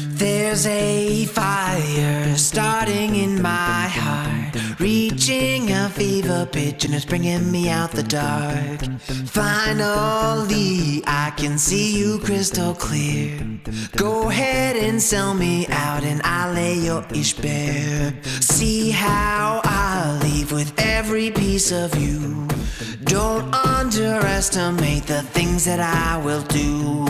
There's a fire starting in my heart, reaching a fever pitch and it's bringing me out the dark. Finally, I can see you crystal clear. Go ahead and sell me out and I'll lay your ish bare. See how I leave with every piece of you. Don't underestimate the things that I will do.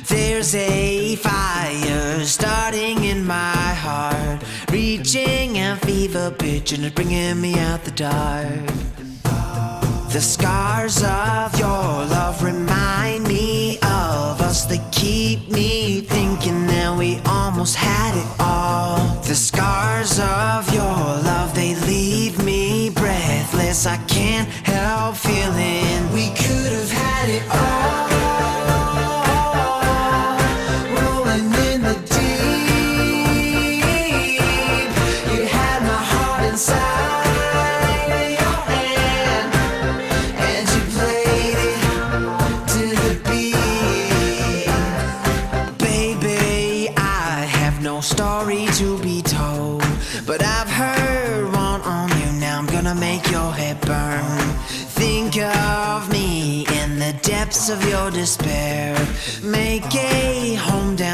There's a fire starting in my heart, reaching a fever pitch and it's bringing me out the dark. The scars of your love remind me of us. They keep me thinking that we almost had it all. The scars of your love, they leave me breathless. I can't help feeling we could have had it all. Rolling in the deep, you had my heart inside. Story to be told, but I've heard one on you. Now I'm gonna make your head burn. Think of me in the depths of your despair. Make a home down